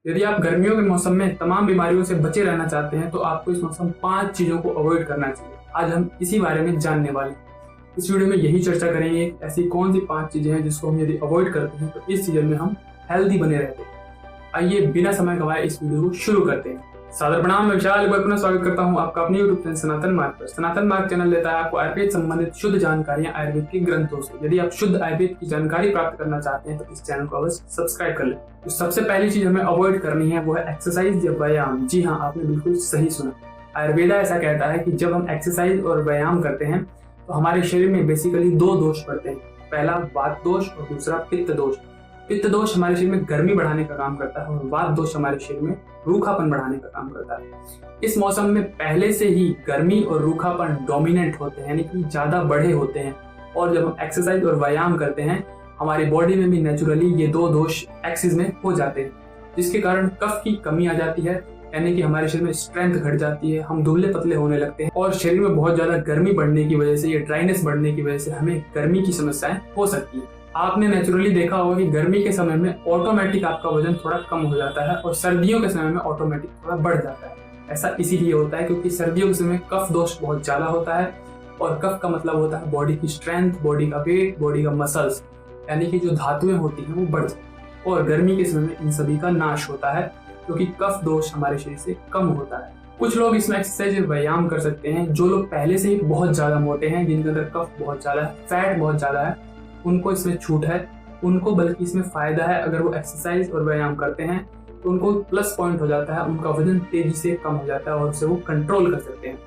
यदि आप गर्मियों के मौसम में तमाम बीमारियों से बचे रहना चाहते हैं तो आपको इस मौसम 5 चीजों को अवॉइड करना चाहिए। आज हम इसी बारे में जानने वाले हैं। इस वीडियो में यही चर्चा करेंगे ऐसी कौन सी 5 चीजें हैं जिसको हम यदि अवॉइड करते हैं तो इस सीजन में हम हेल्दी बने रहते हैं। आइए बिना समय गवाए इस वीडियो को शुरू करते हैं। सादर प्रणाम, मैं विशाल एक बार पुनः स्वागत करता हूं आपका अपने यूट्यूब चैनल सनातन मार्ग पर। सनातन मार्ग चैनल देता है आपको आयुर्वेद संबंधित शुद्ध जानकारियां आयुर्वेद के ग्रंथों से। यदि आप शुद्ध आयुर्वेद की जानकारी प्राप्त करना चाहते हैं तो इस चैनल को अवश्य सब्सक्राइब कर लें। तो सबसे पहली चीज हमें अवॉइड करनी है वो है एक्सरसाइज या व्यायाम। जी हाँ, आपने बिल्कुल सही सुना। आयुर्वेदा ऐसा कहता है कि जब हम एक्सरसाइज और व्यायाम करते हैं तो हमारे शरीर में बेसिकली 2 दोष पड़ते हैं। पहला वात दोष और दूसरा पित्त दोष। पित्त दोष हमारे शरीर में गर्मी बढ़ाने का काम करता है और वात दोष हमारे शरीर में रूखापन बढ़ाने का काम करता है। इस मौसम में पहले से ही गर्मी और रूखापन डोमिनेंट होते हैं, यानी कि ज्यादा बढ़े होते हैं। और जब हम एक्सरसाइज और व्यायाम करते हैं हमारी बॉडी में भी नेचुरली ये 2 दोष एक्सिस में हो जाते हैं, जिसके कारण कफ की कमी आ जाती है, यानी कि हमारे शरीर में स्ट्रेंथ घट जाती है, हम दुबले पतले होने लगते हैं और शरीर में बहुत ज्यादा गर्मी बढ़ने की वजह से या ड्राइनेस बढ़ने की वजह से हमें गर्मी की समस्याएं हो सकती है। आपने नेचुरली देखा होगा कि गर्मी के समय में ऑटोमेटिक आपका वजन थोड़ा कम हो जाता है और सर्दियों के समय में ऑटोमेटिक थोड़ा बढ़ जाता है। ऐसा इसीलिए होता है क्योंकि सर्दियों के समय कफ दोष बहुत ज्यादा होता है और कफ का मतलब होता है बॉडी की स्ट्रेंथ, बॉडी का वेट, बॉडी का मसल्स, यानी कि जो धातुएं होती हैं वो बढ़ जाती है। और गर्मी के समय में इन सभी का नाश होता है क्योंकि कफ दोष हमारे शरीर से कम होता है। कुछ लोग इसमें एक्सरसाइज व्यायाम कर सकते हैं। जो लोग पहले से ही बहुत ज्यादा मोटे हैं, जिनके अंदर कफ बहुत ज्यादा है, फैट बहुत ज्यादा है, उनको इसमें छूट है। उनको बल्कि इसमें फायदा है। अगर वो एक्सरसाइज और व्यायाम करते हैं तो उनको प्लस पॉइंट हो जाता है, उनका वजन तेजी से कम हो जाता है और उसे वो कंट्रोल कर सकते हैं।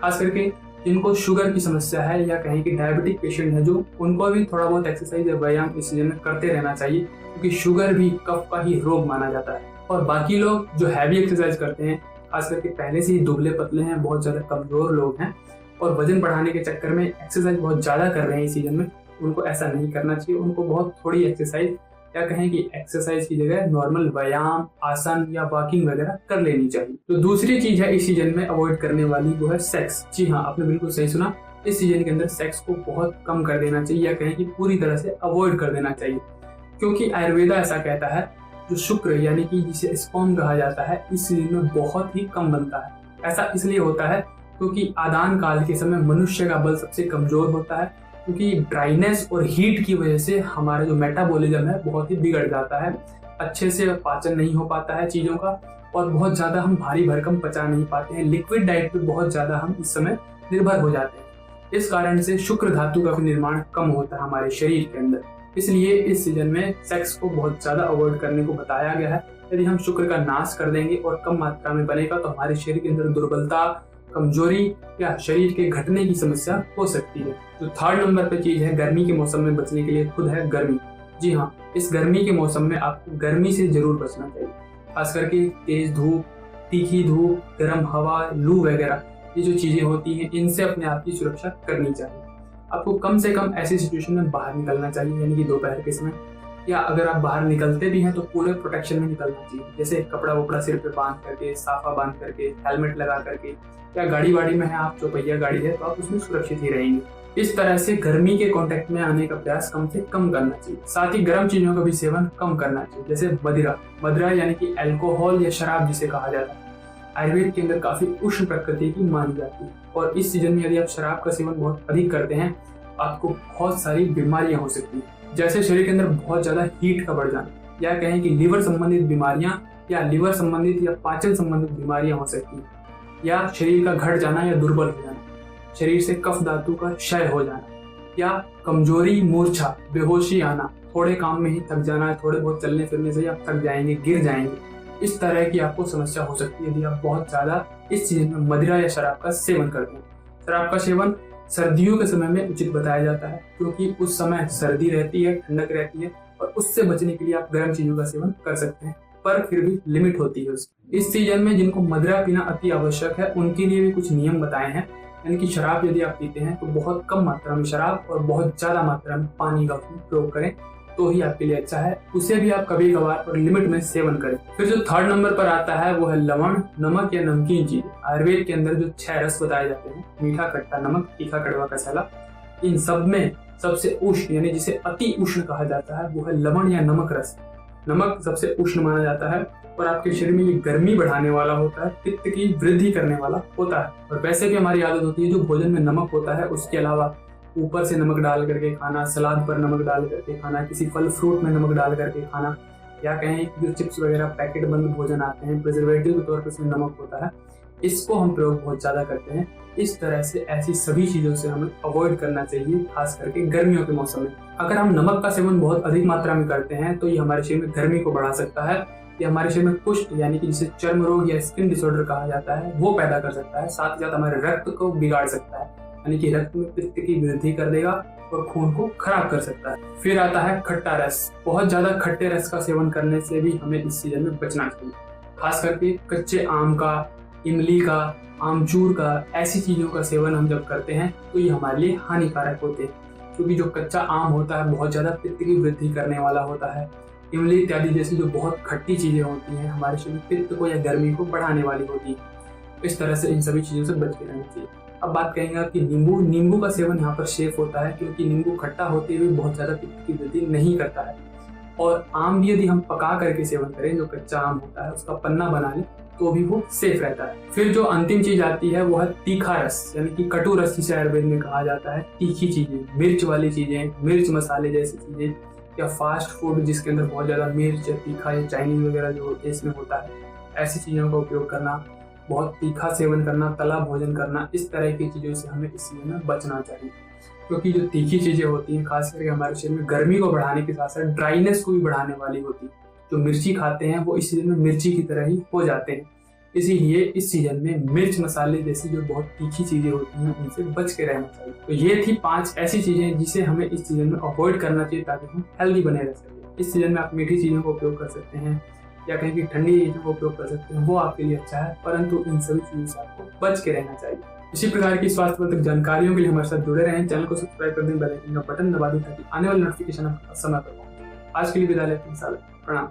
खास करके जिनको शुगर की समस्या है या कहीं कि डायबिटिक पेशेंट है जो, उनको भी थोड़ा बहुत एक्सरसाइज और व्यायाम इस सीजन में करते रहना चाहिए क्योंकि शुगर भी कफ का ही रोग माना जाता है। और बाकी लोग जो हैवी एक्सरसाइज करते हैं, खास करके पहले से ही दुबले पतले हैं, बहुत ज्यादा कमजोर लोग हैं और वजन बढ़ाने के चक्कर में एक्सरसाइज बहुत ज्यादा कर रहे हैं इस सीजन में, उनको ऐसा नहीं करना चाहिए। उनको बहुत थोड़ी एक्सरसाइज या कहें कि एक्सरसाइज की जगह नॉर्मल व्यायाम, आसन या वॉकिंग वगैरह कर लेनी चाहिए। तो दूसरी चीज है इस सीजन में अवॉइड करने वाली वो है सेक्स। जी हाँ, आपने बिल्कुल सही सुना। इस सीजन के अंदर सेक्स को बहुत कम कर देना चाहिए या कहें कि पूरी तरह से अवॉइड कर देना चाहिए, क्योंकि आयुर्वेदा ऐसा कहता है जो शुक्र यानी कि जिसे स्पर्म कहा जाता है इस सीजन में बहुत ही कम बनता है। ऐसा इसलिए होता है क्योंकि आदान काल के समय मनुष्य का बल सबसे कमजोर होता है, क्योंकि ड्राइनेस और हीट की वजह से हमारा जो मेटाबॉलिज्म है बहुत ही बिगड़ जाता है, अच्छे से पाचन नहीं हो पाता है चीजों का और बहुत ज्यादा हम भारी भरकम पचा नहीं पाते हैं। लिक्विड डाइट पे बहुत ज्यादा हम इस समय निर्भर हो जाते हैं। इस कारण से शुक्र धातु का भी निर्माण कम होता है हमारे शरीर के अंदर। इसलिए इस सीजन में सेक्स को बहुत ज्यादा अवॉइड करने को बताया गया है। यदि हम शुक्र का नाश कर देंगे और कम मात्रा में बनेगा तो हमारे शरीर के अंदर दुर्बलता, कमजोरी या शरीर के घटने की समस्या हो सकती है। जो 3rd नंबर पे चीज है गर्मी के मौसम में बचने के लिए खुद है गर्मी। जी हाँ, इस गर्मी के मौसम में आपको गर्मी से जरूर बचना चाहिए। खास करके तेज धूप, तीखी धूप, गर्म हवा, लू वगैरह ये जो चीजें होती हैं इनसे अपने आप की सुरक्षा करनी चाहिए। आपको कम से कम ऐसी सिचुएशन में बाहर निकलना चाहिए, यानी कि दोपहर के समय, या अगर आप बाहर निकलते भी हैं तो पूरे प्रोटेक्शन में निकलना चाहिए, जैसे कपड़ा वपड़ा सिर पे बांध करके, साफा बांध करके, हेलमेट लगा करके, या गाड़ी वाड़ी में है आप, 2 पहिया गाड़ी है तो आप उसमें सुरक्षित ही रहेंगे। इस तरह से गर्मी के कांटेक्ट में आने का प्रयास कम से कम करना चाहिए। साथ ही गर्म चीजों का भी सेवन कम करना चाहिए, जैसे मदिरा यानी कि अल्कोहल या शराब जिसे कहा जाता है, आयुर्वेद के अंदर काफी उष्ण प्रकृति की मानी जाती है। और इस सीजन में यदि आप शराब का सेवन बहुत अधिक करते हैं आपको बहुत सारी बीमारियां हो सकती हैं, जैसे शरीर के अंदर बहुत ज्यादा हीट का बढ़ जाना, या कहें कि लिवर संबंधित बीमारियां या लिवर संबंधित या पाचन संबंधित बीमारियां हो सकती हैं, या शरीर का घट जाना या दुर्बल हो जाना, शरीर से कफ धातु का क्षय हो जाना, या कमजोरी, मूर्छा, बेहोशी आना, थोड़े काम में ही थक जाना, थोड़े बहुत चलने फिरने से आप थक जाएंगे, गिर जाएंगे। इस तरह की आपको समस्या हो सकती है यदि आप बहुत ज्यादा इस सीजन में मदिरा या शराब का सेवन करते हैं। शराब का सेवन सर्दियों के समय में उचित बताया जाता है क्योंकि उस समय सर्दी रहती है, ठंडक रहती है और उससे बचने के लिए आप गर्म चीजों का सेवन कर सकते हैं, पर फिर भी लिमिट होती है उसकी। इस सीजन में जिनको मदिरा पीना अति आवश्यक है उनके लिए भी कुछ नियम बताए हैं, यानी कि शराब यदि आप पीते हैं तो बहुत कम मात्रा में शराब और बहुत ज्यादा मात्रा में पानी का प्रयोग करें तो ही आपके लिए अच्छा है। उसे भी आप कभी कभार और लिमिट में सेवन करें। फिर जो 3rd नंबर पर आता है वो है लवण, नमक या नमकीन चीज। आयुर्वेद के अंदर जो 6 रस बताए जाते हैं, मीठा, खट्टा, नमक, तीखा, कड़वा, कसैला, इन सब में सबसे उष्ण यानी जिसे अति उष्ण कहा जाता है वो है लवण या नमक रस। नमक सबसे उष्ण माना जाता है और आपके शरीर में ये गर्मी बढ़ाने वाला होता है, पित्त की वृद्धि करने वाला होता है। और वैसे भी हमारी आदत होती है जो भोजन में नमक होता है उसके अलावा ऊपर से नमक डाल करके खाना, सलाद पर नमक डाल करके खाना, किसी फल फ्रूट में नमक डाल करके खाना, या कहें जो चिप्स वगैरह पैकेट बंद भोजन आते हैं प्रिजर्वेटिव के तौर पर इसमें नमक होता है, इसको हम प्रयोग बहुत ज़्यादा करते हैं। इस तरह से ऐसी सभी चीज़ों से हमें अवॉइड करना चाहिए, खास करके गर्मियों के मौसम में। अगर हम नमक का सेवन बहुत अधिक मात्रा में करते हैं तो ये हमारे शरीर में गर्मी को बढ़ा सकता है, ये हमारे शरीर में कुष्ठ यानी कि जिसे चर्म रोग या स्किन डिसऑर्डर कहा जाता है वो पैदा कर सकता है। साथ ही साथ हमारे रक्त को बिगाड़ सकता है, यानी कि रक्त में पित्त की वृद्धि कर देगा और खून को खराब कर सकता है। फिर आता है खट्टा रस। बहुत ज्यादा खट्टे रस का सेवन करने से भी हमें इस सीजन में बचना चाहिए, खास करके कच्चे आम का, इमली का, आमचूर का, ऐसी चीजों का सेवन हम जब करते हैं तो ये हमारे लिए हानिकारक होते हैं, क्योंकि जो कच्चा आम होता है बहुत ज्यादा पित्त की वृद्धि करने वाला होता है। इमली इत्यादि जैसी जो बहुत खट्टी चीजें होती हैं हमारे शरीर में पित्त को या गर्मी को बढ़ाने वाली होती है। इस तरह से इन सभी चीजों से बच के रहना चाहिए। अब बात करेंगे कि नींबू का सेवन यहाँ पर सेफ होता है, क्योंकि नींबू खट्टा होते हुए बहुत ज्यादा पित्त की वृद्धि नहीं करता है। और आम भी यदि हम पका करके सेवन करें, जो कच्चा आम होता है उसका पन्ना बना लें तो भी वो सेफ रहता है। फिर जो अंतिम चीज आती है वो है तीखा रस, यानी कि कटु रस जिसे आयुर्वेद में कहा जाता है। तीखी चीजें, मिर्च वाली चीजें, मिर्च मसाले जैसी चीजें, या फास्ट फूड जिसके अंदर बहुत ज्यादा मिर्च या तीखा या चाइनीज वगैरह जो इसमें होता है, ऐसी चीजों का उपयोग करना, बहुत तीखा सेवन करना, तला भोजन करना, इस तरह की चीजों से हमें इस सीजन में बचना चाहिए। क्योंकि जो तीखी चीजें होती हैं खास करके हमारे शरीर में गर्मी को बढ़ाने के साथ साथ ड्राइनेस को भी बढ़ाने वाली होती है। जो मिर्ची खाते हैं वो इस सीजन में मिर्ची की तरह ही हो जाते हैं, इसीलिए इस सीजन में मिर्च मसाले जैसी जो बहुत तीखी चीजें होती हैं उनसे बच के रहना चाहिए। तो ये थी 5 ऐसी चीजें जिसे हमें इस सीजन में अवॉइड करना चाहिए ताकि हम हेल्दी बने रह सकें। इस सीजन में आप मीठी चीजों का उपयोग कर सकते हैं या कहीं की ठंडी चीजों का उपयोग कर सकते हैं, वो आपके लिए अच्छा है, परंतु इन सभी चीजों से आपको बच के रहना चाहिए। इसी प्रकार की स्वास्थ्यवर्धक जानकारियों के लिए हमारे साथ जुड़े रहें। चैनल को सब्सक्राइब कर दें, बेल आइकन का बटन दबा दें ताकि आने वाले नोटिफिकेशन आपके पास समय पर पहुंचे। आज के लिए विदा लेते हैं, प्रणाम।